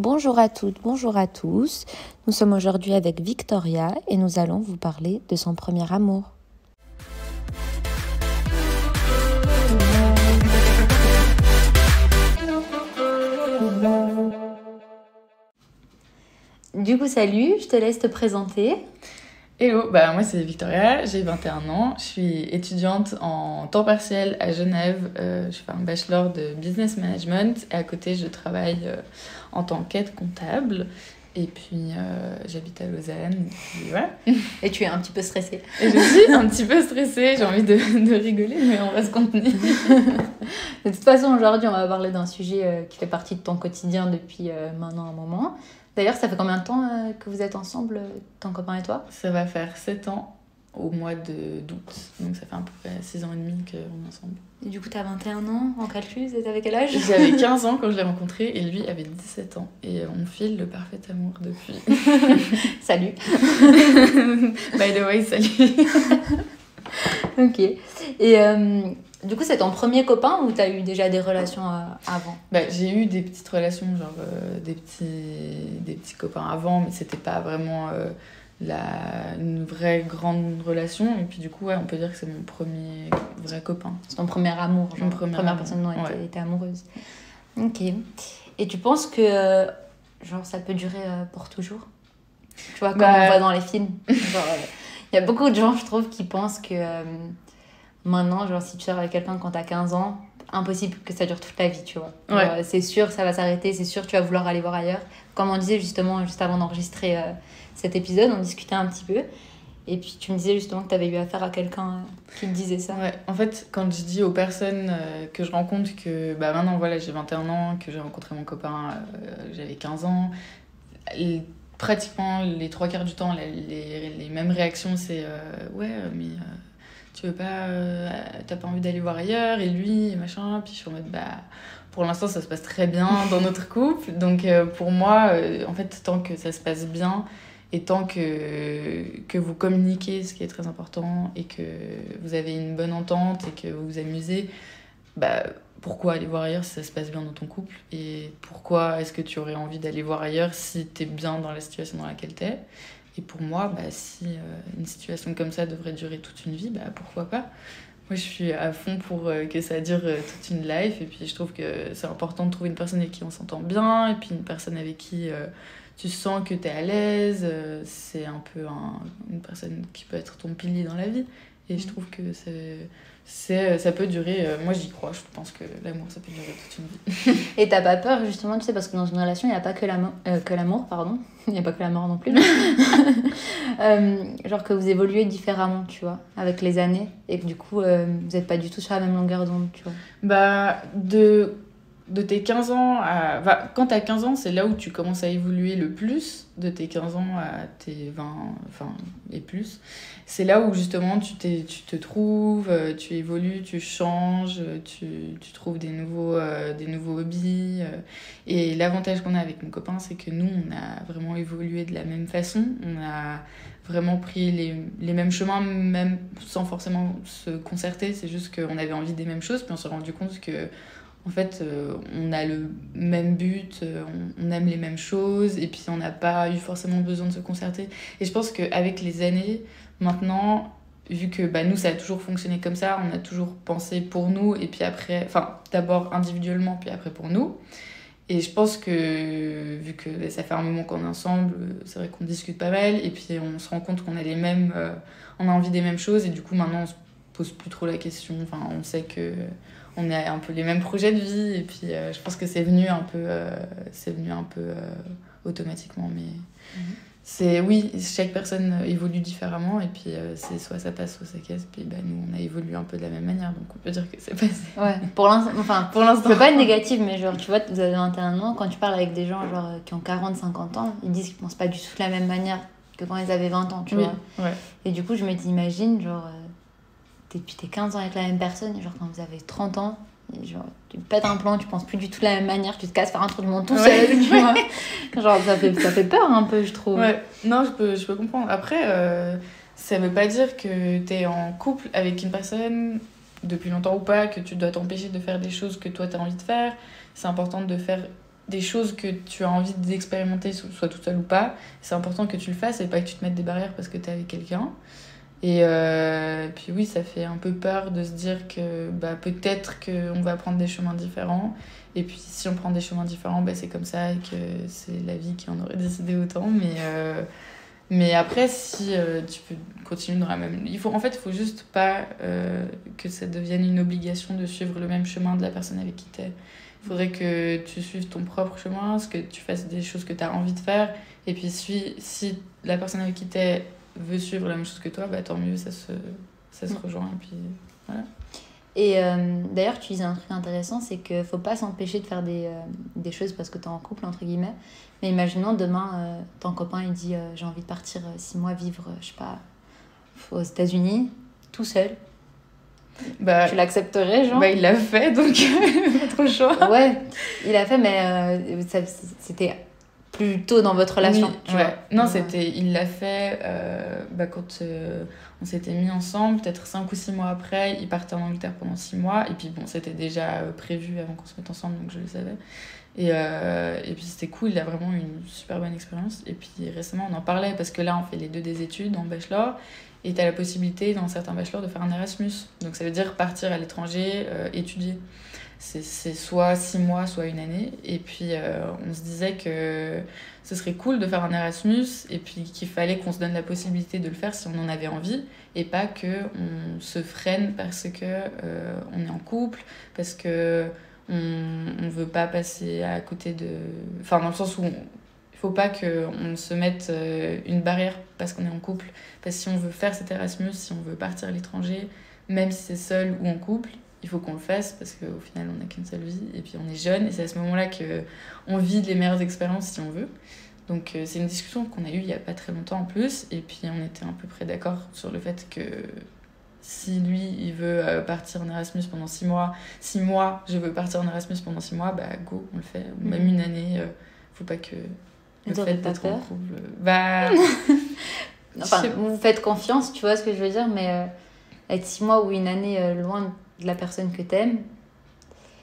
Bonjour à toutes, bonjour à tous. Nous sommes aujourd'hui avec Victoria et nous allons vous parler de son premier amour. Du coup, salut, je te laisse te présenter. Hello, moi c'est Victoria, j'ai 21 ans, je suis étudiante en temps partiel à Genève, je fais un bachelor de business management et à côté je travaille en tant qu'aide comptable et puis j'habite à Lausanne et puis voilà. Et tu es un petit peu stressée. Et je suis un petit peu stressée, j'ai envie de rigoler mais on va se contenir. De toute façon aujourd'hui on va parler d'un sujet qui fait partie de ton quotidien depuis maintenant un moment. D'ailleurs, ça fait combien de temps que vous êtes ensemble, ton copain et toi? Ça va faire 7 ans au mois d'août, donc ça fait à peu près 6 ans et demi qu'on est ensemble. Et du coup, t'as 21 ans, en calcul, t'avais quel âge? J'avais 15 ans quand je l'ai rencontré et lui avait 17 ans. Et on file le parfait amour depuis. Salut. By the way, salut. Ok. Et du coup, c'est ton premier copain ou t'as eu déjà des relations avant? J'ai eu des petites relations, genre des petits copains avant, mais c'était pas vraiment une vraie grande relation. Et puis du coup, ouais, on peut dire que c'est mon premier vrai copain. C'est ton premier amour, genre, première amour. Personne dont ouais. était amoureuse. Ok. Et tu penses que genre, ça peut durer pour toujours? Tu vois, comme on voit dans les films. Il y a beaucoup de gens, je trouve, qui pensent que maintenant, genre, si tu sors avec quelqu'un quand t'as 15 ans, impossible que ça dure toute ta vie, tu vois. Ouais. C'est sûr, ça va s'arrêter, c'est sûr, tu vas vouloir aller voir ailleurs. Comme on disait justement, juste avant d'enregistrer cet épisode, on discutait un petit peu. Et puis tu me disais justement que tu avais eu affaire à quelqu'un qui te disait ça. Ouais, en fait, quand je dis aux personnes que je rencontre que maintenant, voilà, j'ai 21 ans, que j'ai rencontré mon copain, j'avais 15 ans, pratiquement les 3/4 du temps, les mêmes réactions, c'est mais tu veux pas, t'as pas envie d'aller voir ailleurs, et lui, et machin, puis je suis en mode, pour l'instant, ça se passe très bien dans notre couple, donc pour moi, en fait, tant que ça se passe bien, et tant que vous communiquez, ce qui est très important, et que vous avez une bonne entente, et que vous vous amusez, pourquoi aller voir ailleurs si ça se passe bien dans ton couple? Et pourquoi est-ce que tu aurais envie d'aller voir ailleurs si t'es bien dans la situation dans laquelle t'es? Et pour moi, si une situation comme ça devrait durer toute une vie, pourquoi pas? Moi, je suis à fond pour que ça dure toute une life. Et puis, je trouve que c'est important de trouver une personne avec qui on s'entend bien. Et puis, une personne avec qui tu sens que t'es à l'aise. C'est un peu une personne qui peut être ton pilier dans la vie. Et je trouve que ça peut durer... moi, j'y crois. Je pense que l'amour, ça peut durer toute une vie. Et t'as pas peur, justement, tu sais, parce que dans une relation, il n'y a pas que l'amour, pardon. Il n'y a pas que la mort non plus. Genre que vous évoluez différemment, tu vois, avec les années. Et que du coup, vous n'êtes pas du tout sur la même longueur d'onde, tu vois. De tes 15 ans à... quand t'as 15 ans, c'est là où tu commences à évoluer le plus. De tes 15 ans à tes 20, et plus. C'est là où justement tu te trouves, tu évolues, tu changes, tu trouves des nouveaux hobbies. Et l'avantage qu'on a avec mon copain, c'est que nous, on a vraiment évolué de la même façon. On a vraiment pris les mêmes chemins, même sans forcément se concerter. C'est juste qu'on avait envie des mêmes choses. Puis on s'est rendu compte que en fait, on a le même but, on aime les mêmes choses, et puis on n'a pas eu forcément besoin de se concerter. Et je pense qu'avec les années, maintenant, vu que nous, ça a toujours fonctionné comme ça, on a toujours pensé pour nous, et puis après, d'abord individuellement, puis après pour nous. Et je pense que, vu que ça fait un moment qu'on est ensemble, c'est vrai qu'on discute pas mal, et puis on se rend compte qu'on a on a envie des mêmes choses, et du coup, maintenant, on se pose plus trop la question. On sait que on a un peu les mêmes projets de vie, et puis je pense que c'est venu un peu automatiquement, mais oui, chaque personne évolue différemment, et puis c'est soit ça passe, soit ça casse, puis nous on a évolué un peu de la même manière, donc on peut dire que c'est passé. Ouais, pour l'instant, je veux pas être négative, mais genre, tu vois, vous avez 21 ans, quand tu parles avec des gens genre, qui ont 40-50 ans, ils disent qu'ils pensent pas du tout de la même manière que quand ils avaient 20 ans, tu vois. Ouais. Et du coup, je me dis, imagine, genre, depuis tes 15 ans avec la même personne, et genre quand vous avez 30 ans, et genre tu pètes un plan, tu penses plus du tout de la même manière, tu te casses faire un tour du monde tout seul, tu vois. Genre ça fait peur un peu, je trouve. Ouais, non, je peux comprendre. Après, ça veut pas dire que t'es en couple avec une personne depuis longtemps ou pas, que tu dois t'empêcher de faire des choses que toi t'as envie de faire. C'est important de faire des choses que tu as envie d'expérimenter, soit toute seule ou pas, c'est important que tu le fasses et pas que tu te mettes des barrières parce que tu es avec quelqu'un. Et puis oui, ça fait un peu peur de se dire que bah, peut-être qu'on va prendre des chemins différents. Et puis si on prend des chemins différents, bah, c'est comme ça et que c'est la vie qui en aurait décidé autant. Mais après, si tu peux continuer dans la même... En fait, il faut juste pas que ça devienne une obligation de suivre le même chemin de la personne avec qui t'es. Il faudrait que tu suives ton propre chemin, que tu fasses des choses que tu as envie de faire. Et puis si la personne avec qui t'es veut suivre la même chose que toi, bah, tant mieux, ça se rejoint. Et puis voilà. Et d'ailleurs, tu disais un truc intéressant, c'est qu'il ne faut pas s'empêcher de faire des choses parce que tu es en couple, entre guillemets. Mais imaginons demain, ton copain il dit j'ai envie de partir 6 mois vivre, je sais pas, aux États-Unis, tout seul. Bah, tu l'accepterais, genre? Bah, il l'a fait, donc pas trop le choix. Ouais, il l'a fait, mais c'était plus tôt dans votre relation. Oui, tu ouais. vois. Non, il l'a fait quand on s'était mis ensemble, peut-être 5 ou 6 mois après. Il partait en Angleterre pendant 6 mois. Et puis bon, c'était déjà prévu avant qu'on se mette ensemble, donc je le savais. Et puis c'était cool, il a vraiment eu une super bonne expérience. Et puis récemment, on en parlait parce que là, on fait les deux des études en bachelor. Et tu as la possibilité, dans certains bachelors, de faire un Erasmus. Donc ça veut dire partir à l'étranger, étudier. C'est soit 6 mois, soit une année. Et puis on se disait que ce serait cool de faire un Erasmus et puis qu'il fallait qu'on se donne la possibilité de le faire si on en avait envie et pas qu'on se freine parce que on est en couple, parce que on veut pas passer à côté de... Enfin, dans le sens où il faut pas qu'on se mette une barrière parce qu'on est en couple. Parce que si on veut faire cet Erasmus, si on veut partir à l'étranger, même si c'est seul ou en couple, il faut qu'on le fasse parce qu'au final, on n'a qu'une seule vie. Et puis, on est jeune et c'est à ce moment-là qu'on vit les meilleures expériences si on veut. Donc, c'est une discussion qu'on a eue il n'y a pas très longtemps en plus. Et puis, on était à peu près d'accord sur le fait que si lui, il veut partir en Erasmus pendant 6 mois, 6 mois, je veux partir en Erasmus pendant 6 mois, bah go, on le fait. Ou même une année, faut pas que le fait d'être en couple... Bah... Enfin, vous faites confiance, tu vois ce que je veux dire, mais être 6 mois ou une année loin de la personne que t'aimes,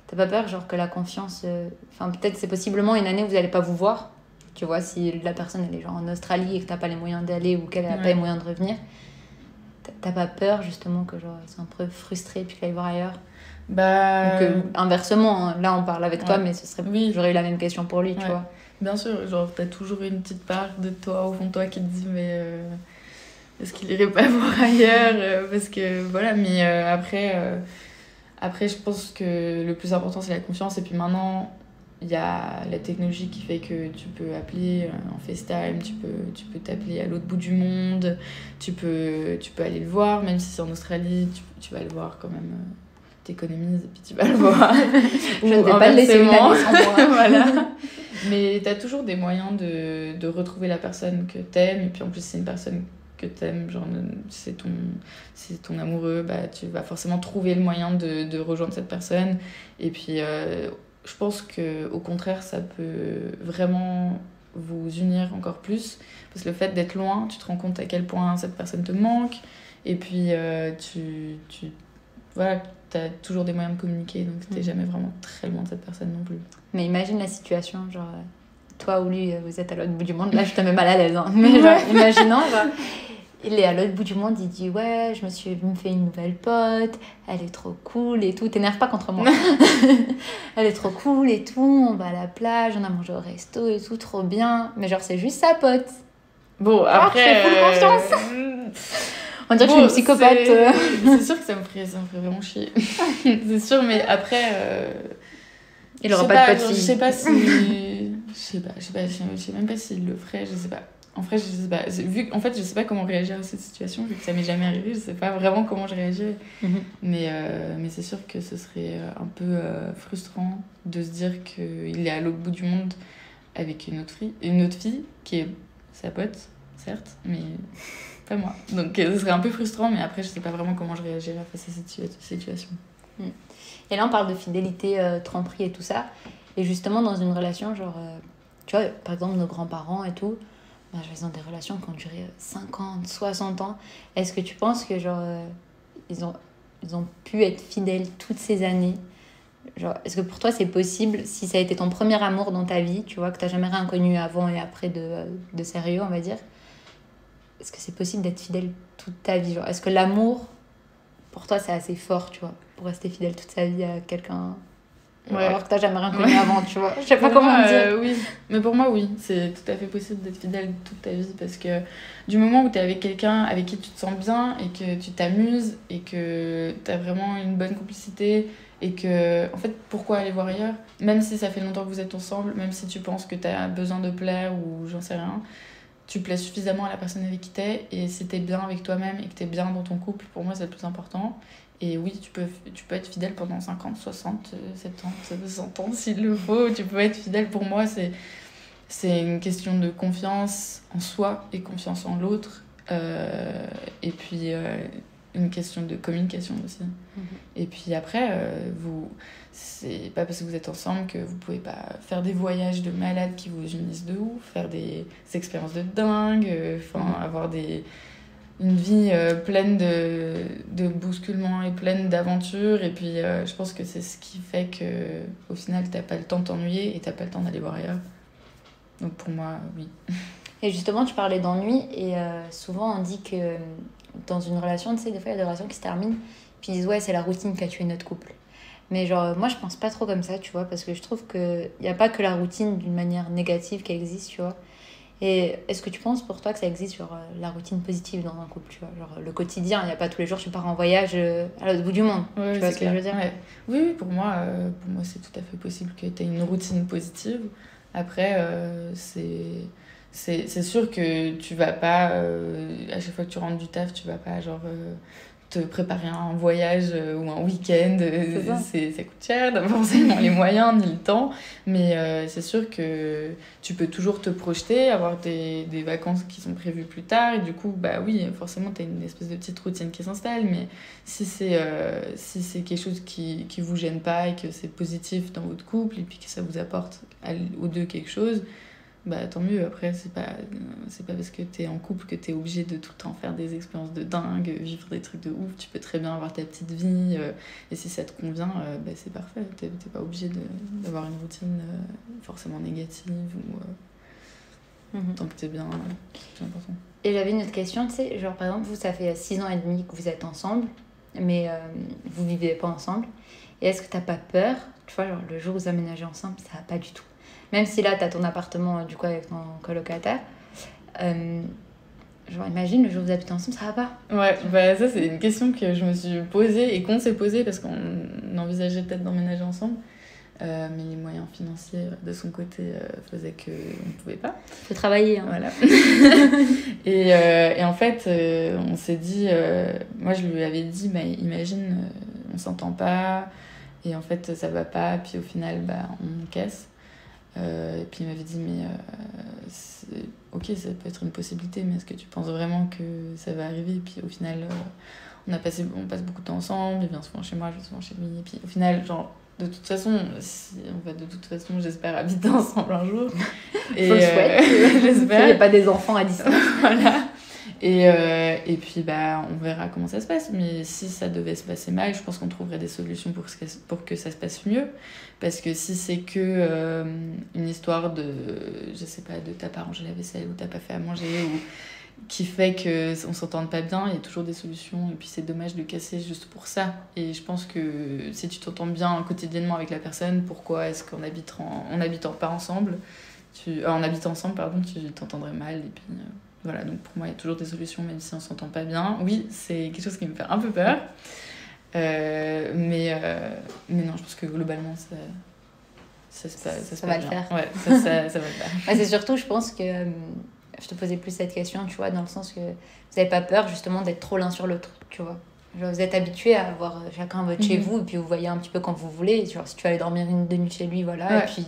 t'as pas peur genre que la confiance... Enfin, peut-être c'est possiblement une année où vous allez pas vous voir, tu vois, si la personne elle est genre en Australie et que t'as pas les moyens d'aller ou qu'elle a pas les moyens de revenir, t'as pas peur justement que genre ils sont un peu frustrés puis qu'ils aillent voir ailleurs? Bah... Donc, inversement, hein, là on parle avec toi, mais ce serait... j'aurais eu la même question pour lui, tu vois. Bien sûr, genre t'as toujours une petite part de toi au fond de toi qui te dit mais est-ce qu'il irait pas voir ailleurs parce que voilà, mais après je pense que le plus important c'est la confiance. Et puis maintenant il y a la technologie qui fait que tu peux appeler en FaceTime, tu peux t'appeler à l'autre bout du monde, tu peux aller le voir, même si c'est en Australie, tu vas le voir quand même, t'économises et puis tu vas le voir. Je ne vais pas le laisser une année sans moi. Voilà. Mais t'as toujours des moyens de retrouver la personne que t'aimes, et puis en plus c'est une personne que t'aimes, genre c'est ton amoureux, bah tu vas forcément trouver le moyen de rejoindre cette personne. Et puis je pense que au contraire ça peut vraiment vous unir encore plus, parce que le fait d'être loin, tu te rends compte à quel point cette personne te manque, et puis voilà, t'as toujours des moyens de communiquer, donc t'es jamais vraiment très loin de cette personne non plus. Mais imagine la situation, genre toi ou lui, vous êtes à l'autre bout du monde, là je te mets mal à l'aise, hein. Mais genre, imaginons, genre, il est à l'autre bout du monde, il dit ouais, je me suis fait une nouvelle pote, elle est trop cool et tout, t'énerve pas contre moi. Elle est trop cool et tout, on va à la plage, on a mangé au resto et tout, trop bien, mais genre c'est juste sa pote. Bon, après... je fais full confiance. On dirait que je suis une psychopathe. C'est sûr que ça me ferait vraiment chier. C'est sûr, mais après... il aura pas de pote. Je sais pas si... Je sais même pas s'il le ferait, je sais pas. En vrai, je sais pas. En fait, je sais pas comment réagir à cette situation, vu que ça m'est jamais arrivé, je sais pas vraiment comment je réagirais. Mais c'est sûr que ce serait un peu frustrant de se dire qu'il est à l'autre bout du monde avec une autre fille qui est sa pote, certes, mais pas moi. Donc ce serait un peu frustrant, mais après, je sais pas vraiment comment je réagirais face à cette situation. Et là, on parle de fidélité, tromperie et tout ça. Et justement, dans une relation, genre, tu vois, par exemple, nos grands-parents et tout, bah, ils ont des relations qui ont duré 50, 60 ans. Est-ce que tu penses que, genre, ils ont pu être fidèles toutes ces années Genre, est-ce que pour toi, c'est possible, si ça a été ton premier amour dans ta vie, tu vois, que t'as jamais rien connu avant et après de sérieux, on va dire, est-ce que c'est possible d'être fidèle toute ta vie? Genre, est-ce que l'amour, pour toi, c'est assez fort, tu vois, pour rester fidèle toute sa vie à quelqu'un alors que t'as jamais rien connu avant, tu vois? Je sais pas comment dire. Oui, mais pour moi, oui, c'est tout à fait possible d'être fidèle toute ta vie parce que du moment où t'es avec quelqu'un avec qui tu te sens bien et que tu t'amuses et que t'as vraiment une bonne complicité et que, en fait, pourquoi aller voir ailleurs? Même si ça fait longtemps que vous êtes ensemble, même si tu penses que t'as besoin de plaire ou j'en sais rien, tu plais suffisamment à la personne avec qui t'es et si t'es bien avec toi-même et que t'es bien dans ton couple, pour moi, c'est le plus important. Et oui, tu peux être fidèle pendant 50, 60, 70, 100 ans s'il le faut. Tu peux être fidèle. Pour moi, c'est une question de confiance en soi et confiance en l'autre. Et puis, une question de communication aussi. Et puis après, c'est pas parce que vous êtes ensemble que vous pouvez pas faire des voyages de malades qui vous unissent de ouf, faire des expériences de dingue, avoir une vie pleine de bousculements et pleine d'aventures. Et puis, je pense que c'est ce qui fait que au final, t'as pas le temps de t'ennuyer et t'as pas le temps d'aller voir ailleurs. Donc pour moi, oui. Et justement, tu parlais d'ennui et souvent on dit que dans une relation, tu sais, des fois il y a des relations qui se terminent, puis ils disent ouais, c'est la routine qui a tué notre couple. Mais genre, moi je pense pas trop comme ça, tu vois, parce que je trouve qu'il n'y a pas que la routine d'une manière négative qui existe, tu vois. Et est-ce que tu penses pour toi que ça existe sur la routine positive dans un couple, tu vois, genre le quotidien, il n'y a pas tous les jours tu pars en voyage à l'autre bout du monde, Ouais, tu vois ce que je veux dire? Ouais. Oui, pour moi, c'est tout à fait possible que tu aies une routine positive. Après, c'est sûr que tu vas pas, à chaque fois que tu rentres du taf, tu vas pas genre te préparer un voyage ou un week-end. Ça coûte cher, t'as pas forcément les moyens ni le temps. Mais c'est sûr que tu peux toujours te projeter, avoir des vacances qui sont prévues plus tard. Et du coup, bah oui, forcément, t'as une espèce de petite routine qui s'installe. Mais si c'est quelque chose qui vous gêne pas et que c'est positif dans votre couple et puis que ça vous apporte aux deux quelque chose, bah tant mieux. Après, c'est pas parce que t'es en couple que t'es obligé de tout le temps faire des expériences de dingue, vivre des trucs de ouf. Tu peux très bien avoir ta petite vie et si ça te convient, bah c'est parfait. T'es pas obligé d'avoir une routine forcément négative ou tant que t'es bien, c'est important. Et j'avais une autre question, tu sais, genre par exemple, vous, ça fait 6 ans et demi que vous êtes ensemble, mais vous vivez pas ensemble. Et est-ce que t'as pas peur, tu vois, genre le jour où vous aménagez ensemble, ça va pas du tout. Même si là, t'as ton appartement, du coup, avec ton colocataire, genre imagine, le jour où vous habitez ensemble, ça va pas. Ouais, bah ça, c'est une question que je me suis posée et qu'on s'est posée parce qu'on envisageait peut-être d'emménager ensemble. Mais les moyens financiers de son côté faisaient qu'on ne pouvait pas. Faut travailler. Hein. Voilà. et en fait, on s'est dit... moi, je lui avais dit, bah, imagine, on s'entend pas, et en fait, ça va pas, puis au final, bah, on casse. Et puis il m'avait dit, mais ok, ça peut être une possibilité, mais est-ce que tu penses vraiment que ça va arriver? Et puis au final, on passe beaucoup de temps ensemble, il vient souvent chez moi, je vais souvent chez lui, et puis au final, genre... De toute façon, j'espère habiter ensemble un jour. Et je le souhaite. J'espère. Il n'y a pas des enfants à distance. Voilà. Et puis, bah, on verra comment ça se passe. Mais si ça devait se passer mal, je pense qu'on trouverait des solutions pour que ça se passe mieux. Parce que si c'est que une histoire de, je sais pas, de t'as pas rangé la vaisselle ou t'as pas fait à manger ou qui fait qu'on s'entende pas bien, il y a toujours des solutions et puis c'est dommage de casser juste pour ça. Et je pense que si tu t'entends bien quotidiennement avec la personne, pourquoi est-ce qu'en habitant pas ensemble, en habitant ensemble, pardon, tu t'entendrais mal. Et puis voilà, donc pour moi il y a toujours des solutions même si on s'entend pas bien. Oui, c'est quelque chose qui me fait un peu peur, mais non, je pense que globalement ça va le faire. Ouais, ça va le faire. C'est surtout, je pense que je te posais plus cette question, tu vois, dans le sens que vous n'avez pas peur justement d'être trop l'un sur l'autre, tu vois. Genre, vous êtes habitués à avoir chacun votre chez vous et puis vous voyez un petit peu quand vous voulez. Genre, si tu vas aller dormir une nuit chez lui, voilà, ouais. Et puis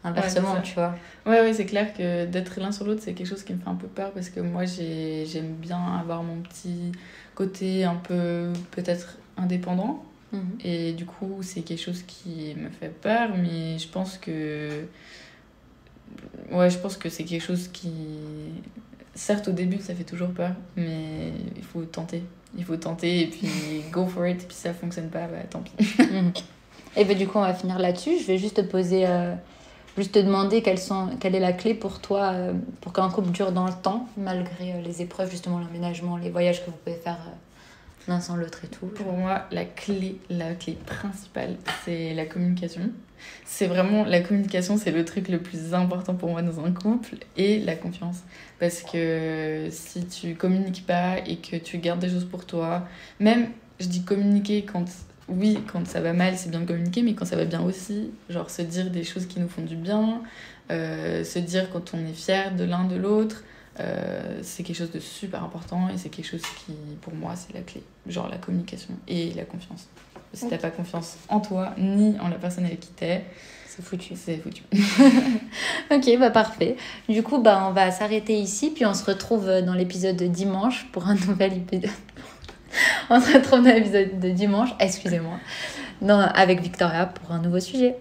inversement, tu vois. Ouais, c'est clair que d'être l'un sur l'autre, c'est quelque chose qui me fait un peu peur parce que moi, j'aime bien avoir mon petit côté un peu peut-être indépendant. Et du coup, c'est quelque chose qui me fait peur, mais je pense que c'est quelque chose qui... Certes, au début, ça fait toujours peur, mais il faut tenter. Il faut tenter et puis go for it. Et puis si ça fonctionne pas, bah tant pis. Et ben du coup, on va finir là-dessus. Je vais juste te poser, juste te demander quelle est la clé pour toi pour qu'un couple dure dans le temps, malgré les épreuves, justement, l'emménagement, les voyages que vous pouvez faire l'un sans l'autre et tout. Pour moi, la clé principale, c'est la communication. C'est vraiment la communication, c'est le truc le plus important pour moi dans un couple, et la confiance. Parce que si tu communiques pas et que tu gardes des choses pour toi, même, je dis communiquer quand, oui, quand ça va mal, c'est bien de communiquer, mais quand ça va bien aussi, genre se dire des choses qui nous font du bien, se dire quand on est fier de l'un de l'autre, c'est quelque chose de super important, et c'est quelque chose qui, pour moi, c'est la clé. Genre la communication et la confiance. Si t'as pas confiance en toi, ni en la personne avec qui t'es, c'est foutu. C'est foutu. Ok, bah parfait. Du coup, bah, on va s'arrêter ici, puis on se retrouve dans l'épisode de dimanche pour un nouvel épisode. On se retrouve dans l'épisode de dimanche, excusez-moi, avec Victoria pour un nouveau sujet.